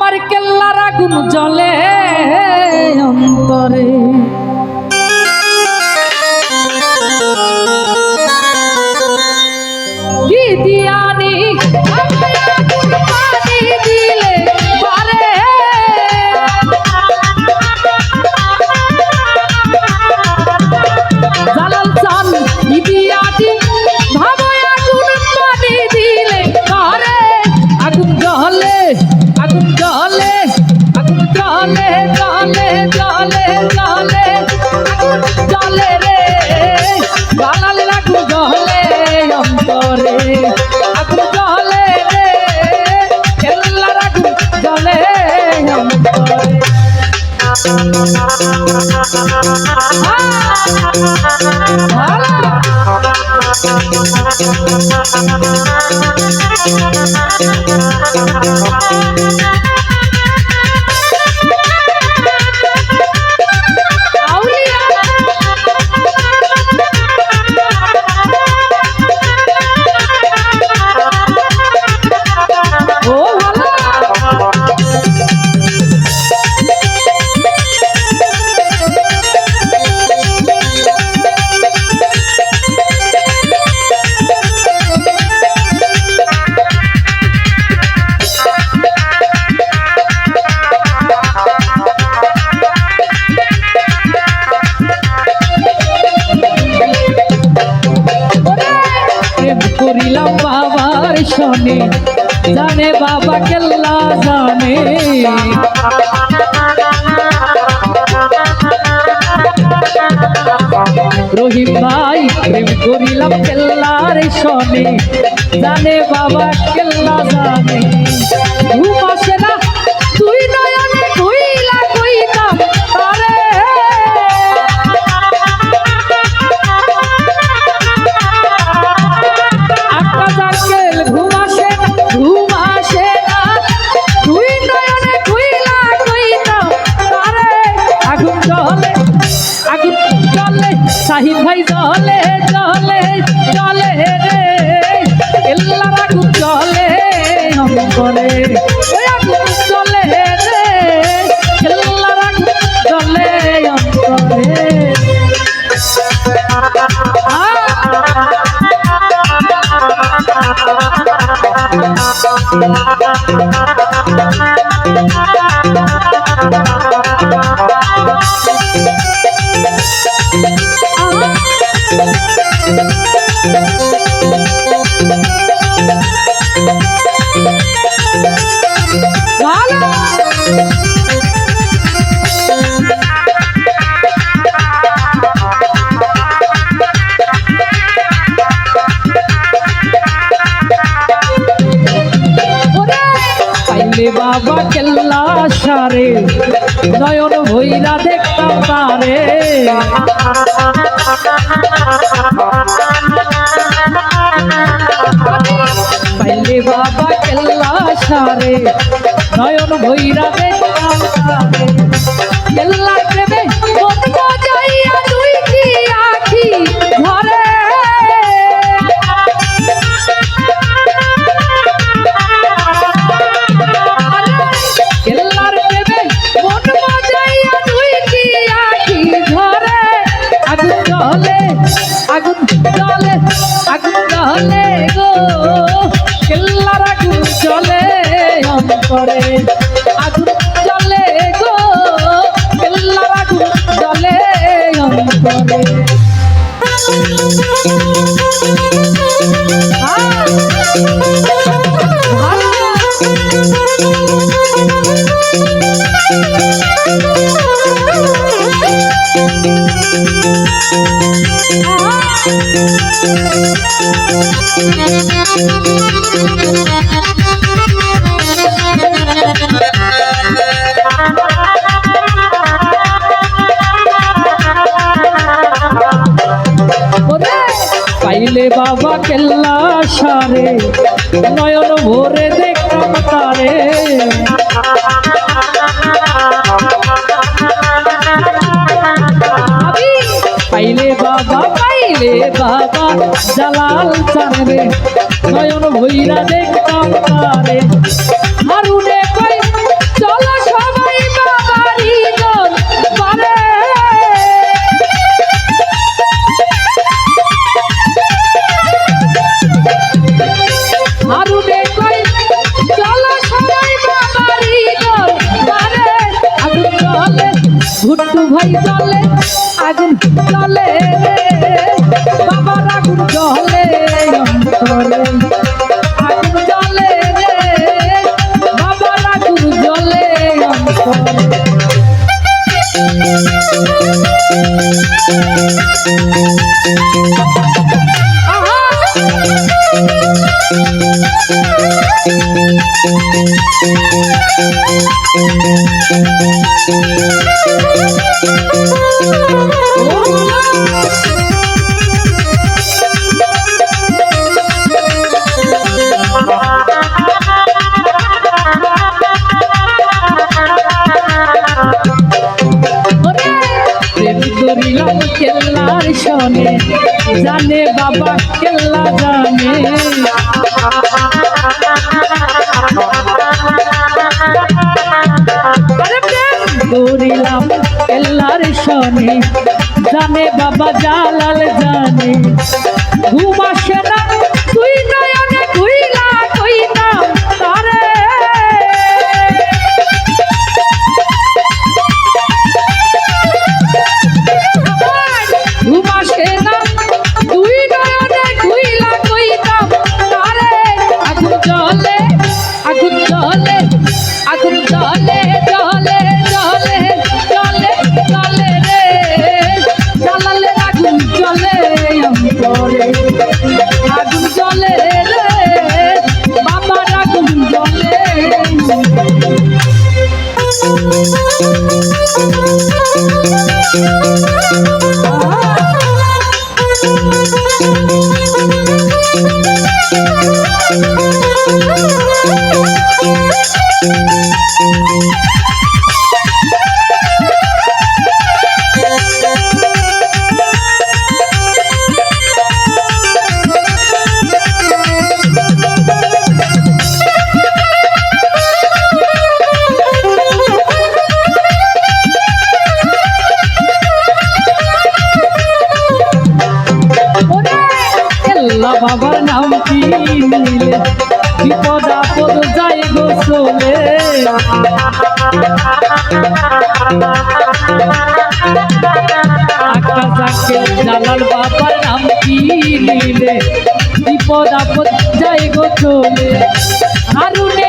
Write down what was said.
আমার কেল্লার আগুন জ্বলে অন্তরে কি দিয়ানি পানি দিলে পারে জালাল চান দিয়ানি ভাবো আগুন পানি দিলে পারে আগুন জ্বলে আগুন জ্বলে আগুন জ্বলে জ্বলে জ্বলে জ্বলে আগুন জ্বলে রে জালালের আগুন জ্বলে অন্তরে আগুন জ্বলে রে কেল্লার আগুন জ্বলে অন্তরে করিলাম বাবার শোনে জানে বাবা কেল্লা জানে রহিম ভাই প্রেম করিলাম কেল্লার শোনে জানে বাবা কেল্লা জানে ঘুম আসে না তুই নয়নে কইলা কইতাম তারে শাহিদ ভাই জলে জলে জলে রে কেল্লার আগুন জলে অন্তরে ওই আগুন জলে রে কেল্লার আগুন জলে অন্তরে বাবা কেল্লা সারে নয়ন ভৈরা দেখতাম তারে পাইলে বাবা কেল্লা সারে নয়ন ভৈরা দেখতাম তারে কেল্লা প্রেমে যাইয়া তুই কি আখি ঘরে আগুন জলে আগুন জলে গো কেল্লার আগুন জলে অন্তরে আগুন জলে গো কেল্লার আগুন জলে অন্তরে পাইলে বাবা কেল্লা সারে নয়ন ভরে দেখতাম তারে পাইলে বাবা জালাল চারে নয়ন ভৈরা দেখতাম তারে হারুনে কই ভাই জলে আগুন জলে রে বাবার আগুন জলে অন্তরে আগুন জলে রে বাবার আগুন জলে অন্তরে করিলাম কেল্লার শোনে জানে বাবা কেল্লা জানে করিলাম কেল্লার শোনে জানে বাবা জালাল জানে ঘুম আসে না তুই নয়নে ঘুইলা কইনা তারে ঘুম আসে না তুই নয়নে ঘুইলা কইনা তারে আগুন জলে আগুন জলে আগুন জলে জলে জলে জলে জলে রে জালালের আগুন জলে অন্তরে আগুন জলে রে বাবার আগুন জলে বাবার নাম কি নিলে বিপদ আপদ যাই গো চলে আকাশাকে জালাল বাবার নাম কি নিলে বিপদ আপদ যাই গো চলে হারুন